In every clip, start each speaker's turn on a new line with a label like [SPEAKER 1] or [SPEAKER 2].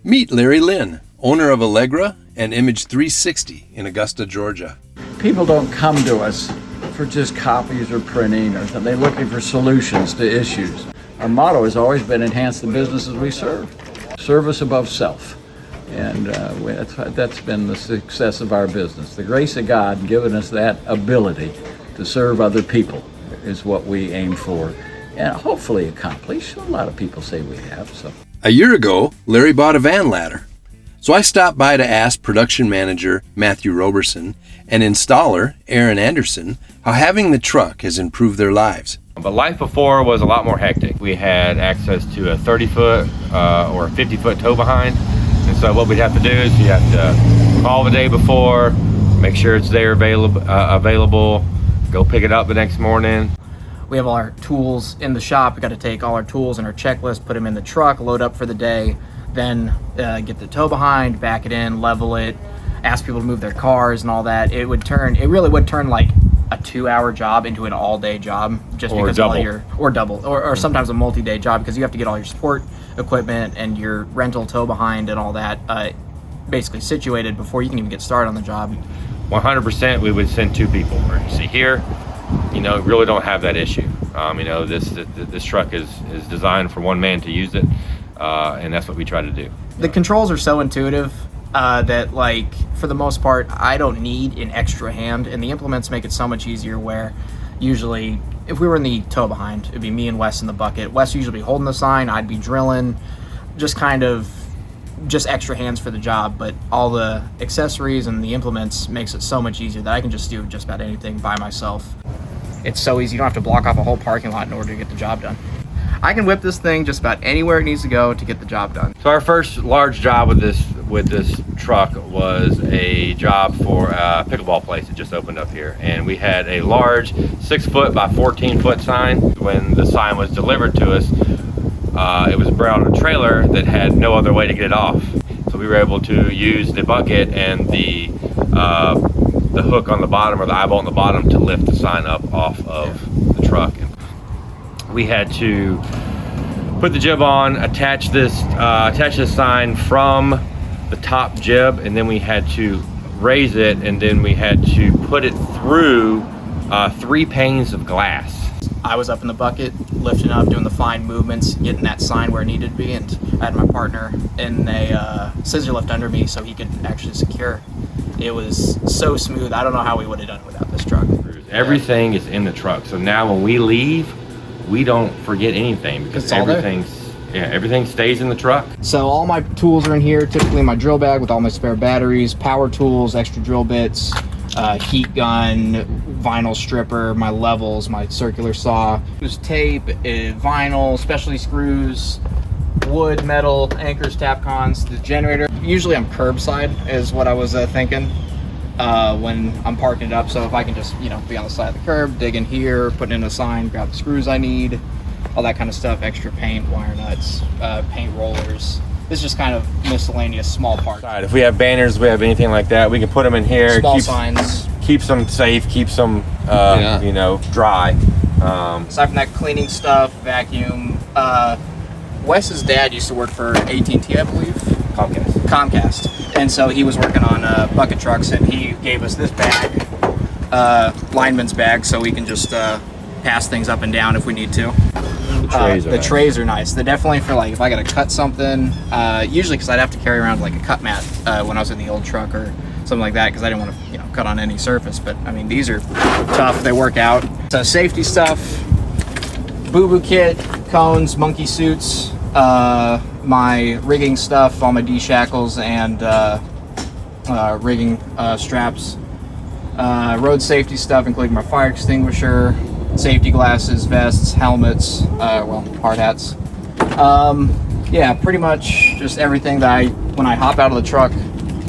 [SPEAKER 1] Meet Larry Lynn, owner of Allegra and Image360 in Augusta, Georgia.
[SPEAKER 2] People don't come to us for just copies or printing, or they're looking for solutions to issues. Our motto has always been enhance the businesses we serve. Service above self. And that's been the success of our business. The grace of God giving us that ability to serve other people is what we aim for and hopefully accomplish. A lot of people say we have. So.
[SPEAKER 1] A year ago, Larry bought a van ladder. So I stopped by to ask production manager Matthew Roberson and installer Aaron Anderson how having the truck has improved their lives.
[SPEAKER 3] But life before was a lot more hectic. We had access to a 30-foot or a 50-foot tow behind. And so what we'd have to do is you have to call the day before, make sure it's there available, go pick it up the next morning.
[SPEAKER 4] We have all our tools in the shop. We got to take all our tools and our checklist, put them in the truck, load up for the day, then get the tow behind, back it in, level it, ask people to move their cars and all that. It really would turn like a 2-hour job into an all-day job, just
[SPEAKER 3] or
[SPEAKER 4] because
[SPEAKER 3] double.
[SPEAKER 4] or sometimes a multi-day job, because you have to get all your support equipment and your rental tow behind and all that basically situated before you can even get started on the job.
[SPEAKER 3] 100% we would send 2 people. Emergency here, really don't have that issue. This truck is designed for one man to use it, and that's what we try to do.
[SPEAKER 4] The controls are so intuitive that, like, for the most part, I don't need an extra hand, and the implements make it so much easier where usually if we were in the tow behind, it'd be me and Wes in the bucket. Wes usually be holding the sign, I'd be drilling, just extra hands for the job, but all the accessories and the implements makes it so much easier that I can just do just about anything by myself. It's so easy, you don't have to block off a whole parking lot in order to get the job done. I can whip this thing just about anywhere it needs to go to get the job done.
[SPEAKER 3] So our first large job with this truck was a job for a pickleball place that just opened up here, and we had a large 6-foot by 14-foot sign. When the sign was delivered to us, it was brought on a trailer that had no other way to get it off. So we were able to use the bucket and the hook on the bottom, or the eyebolt on the bottom, to lift the sign up off of the truck. We had to put the jib on, attach this sign from the top jib, and then we had to raise it, and then we had to put it through 3 panes of glass.
[SPEAKER 4] I was up in the bucket, lifting up, doing the fine movements, getting that sign where it needed to be, and I had my partner in a scissor lift under me so he could actually secure. It was so smooth. I don't know how we would have done it without this truck.
[SPEAKER 3] Everything is in the truck, so now when we leave, we don't forget anything because everything stays in the truck.
[SPEAKER 4] So all my tools are in here, typically my drill bag with all my spare batteries, power tools, extra drill bits, heat gun, vinyl stripper, my levels, my circular saw. There's tape, vinyl, specialty screws, wood, metal, anchors, Tapcons, the generator. Usually I'm curbside is what I was thinking when I'm parking it up. So if I can just, be on the side of the curb, dig in here, put in a sign, grab the screws I need, all that kind of stuff, extra paint, wire nuts, paint rollers. This is just kind of miscellaneous small parts.
[SPEAKER 3] If we have banners, we have anything like that, we can put them in here.
[SPEAKER 4] Small signs.
[SPEAKER 3] Keeps them safe, keeps them, dry.
[SPEAKER 4] Aside from that, cleaning stuff, vacuum. Wes's dad used to work for AT&T, I believe. Comcast. And so he was working on bucket trucks, and he gave us this bag, lineman's bag, so we can just pass things up and down if we need to. The trays are nice. They're definitely for, like, if I gotta cut something, usually because I'd have to carry around like a cut mat when I was in the old truck or something like that, because I didn't want to cut on any surface. But I mean, these are tough, they work out. So safety stuff, boo-boo kit, cones, monkey suits, my rigging stuff, all my D-shackles and rigging straps, road safety stuff including my fire extinguisher, safety glasses, vests, helmets, hard hats. Yeah, pretty much just everything that when I hop out of the truck,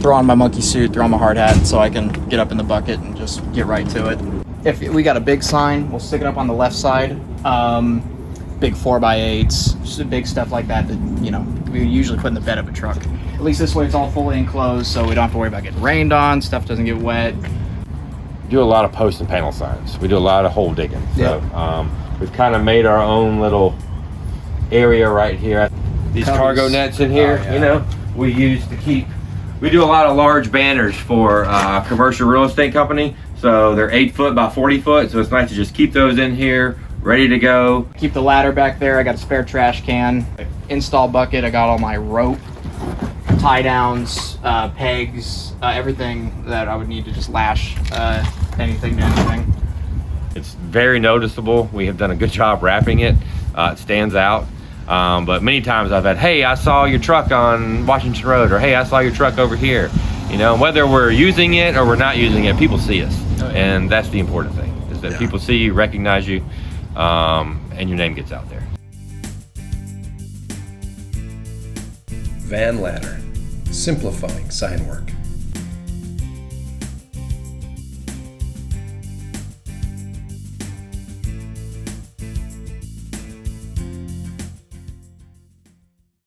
[SPEAKER 4] throw on my monkey suit, throw on my hard hat so I can get up in the bucket and just get right to it. If we got a big sign, we'll stick it up on the left side. Big 4x8s, big stuff like that we usually put in the bed of a truck. At least this way it's all fully enclosed, so we don't have to worry about getting rained on, stuff doesn't get wet.
[SPEAKER 3] Do a lot of post and panel signs. We do a lot of hole digging. So we've kind of made our own little area right here. These cargo nets in here, we use to keep. We do a lot of large banners for commercial real estate company. So they're 8 foot by 40 foot. So it's nice to just keep those in here, ready to go.
[SPEAKER 4] Keep the ladder back there. I got a spare trash can, install bucket. I got all my rope, tie downs, pegs, everything that I would need to just lash anything to anything.
[SPEAKER 3] It's very noticeable. We have done a good job wrapping it. It stands out. But many times I've had, hey, I saw your truck on Washington Road, or hey, I saw your truck over here. You know, whether we're using it or we're not using it, people see us. Oh, yeah. And that's the important thing, is that people see you, recognize you, and your name gets out there.
[SPEAKER 1] Van Ladder, simplifying sign work.